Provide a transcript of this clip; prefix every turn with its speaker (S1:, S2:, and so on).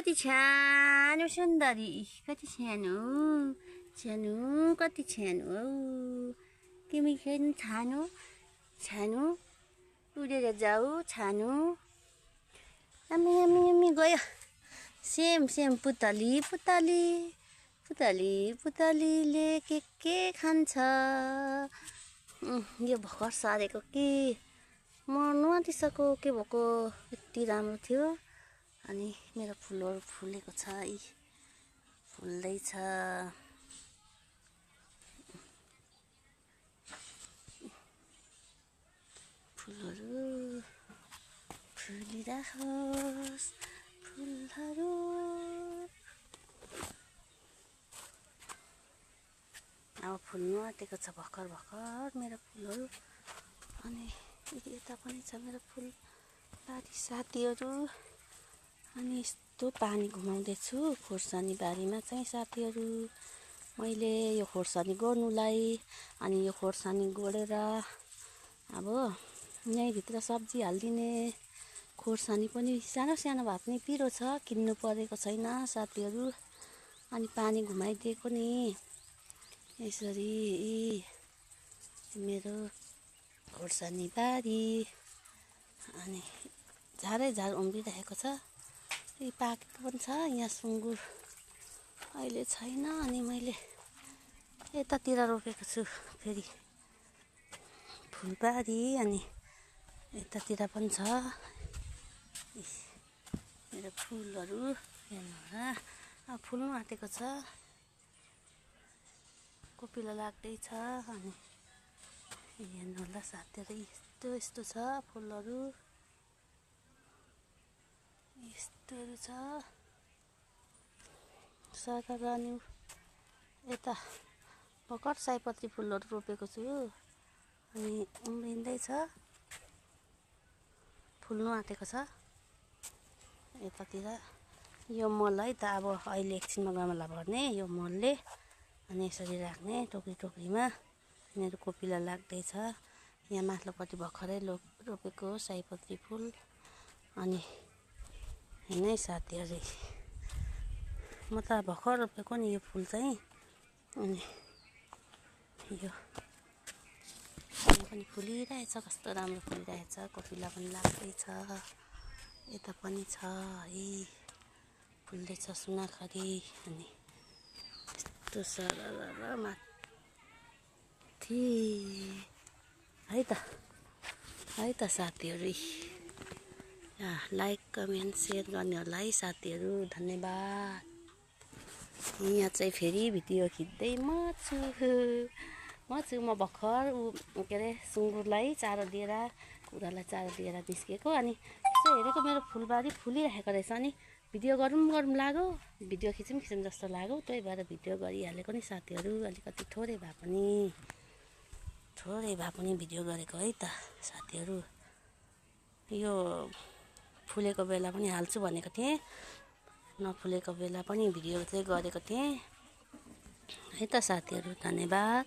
S1: कति सानो सुन्दरी कति सानो सानो कति सानो हौ तिमी खेल्नु छानो छानो उडेर जाऊ छानो आमी आमी आमी गयो सेम सेम पुतली पुतली पुतली पुतलीले के खान्छ यो भर्खर सारेको के मर्नु आँटिसक्यो के भएको यति राम्रो थियो अनि मेरो फुलहरु फुलेको छ यी फुल्दैछ फुलहरु फुलिराखोस् फुलहरु अब फुल्नु आँटेको छ भर्खर भर्खर मेरो फुलहरु अनि यता पनि छ मेरो फुल बारी साथीहरु अनि यस्तो पानी घुमाउँदैछु खोर्सानी बारीमा चाहिँ साथीहरु मैले यो खोर्सानी गोड्नुलाई अनि यो खोर्सानी गोडेर अब यही भित्र सब्जी हाल्दिने खोर्सानी पनि सानो सानो भए पनि पिरो छ किन्नु परेको छैन साथीहरु अनि पानी घुमाइदिएको नि यसरी मेरो खोर्सानी बारी अनि झारै झार उम्रिरहेको छ यी पाकेको पनि छ यहाँ सुँगुर अहिले छैन अनि मैले यतातिर रोपेको छु फेरि फुलबारी अनि यतातिर पनि छ मेरो फुलहरु हेर्नुहोला अब फुल्नु आँटेको छ कोपिला लाग्दैछ अनि हेर्नुहोला साथीहरु यस्तो यस्तो छ फुलहरु यस्तोहरु छ सरर अनि यता भर्खर सयपत्री फुलहरु रोपेको छु अनि उम्रिँदैछ फुल्नु आँटेको छ यतातिर यो मल है त अब अहिले एकछिनमा गमला भर्ने यो मलले अनि यसरी राख्ने टोकरी टोकरीमा मेरो कोपिला लाग्दैछ यहाँ माथिल्लोपट्टि भर्खरै रोपेको सयपत्री फुल अनि हैन साथीहरु म त भर्खर रोपेको नि यो फुल चाहिँ अनि यो पनि फुलिरहेछ कस्तो राम्रो फुलिरहेछ कोपिला पनि लाग्दैछ यता पनि छ है फुल्दैछ सुनाखरी अनि यस्तो सरर माथि है त साथीहरु लाइक कमेन्ट सेयर गर्नेहरूलाई साथीहरु धन्यवाद यहाँ चाहिँ फेरि भिडियो खिच्दै म छु म भर्खर के अरे सुँगुरलाई चारो दिएर कुखुरालाई चारो दिएर निस्केको अनि यसो हेरेको मेरो फुलबारी फुलिरहेको रहेछ अनि भिडियो गरौँ लाग्यो भिडियो खिचौँ जस्तो लाग्यो त्यही भएर भिडियो गरिहालेको नि साथीहरु अलिकति थोरै भए पनि भिडियो गरेको है त साथीहरु यो फुलेको बेला पनि हाल्छु भनेको थिएँ नफुलेको बेला पनि भिडियो चाहिँ गरेको थिएँ है त साथीहरु धन्यवाद।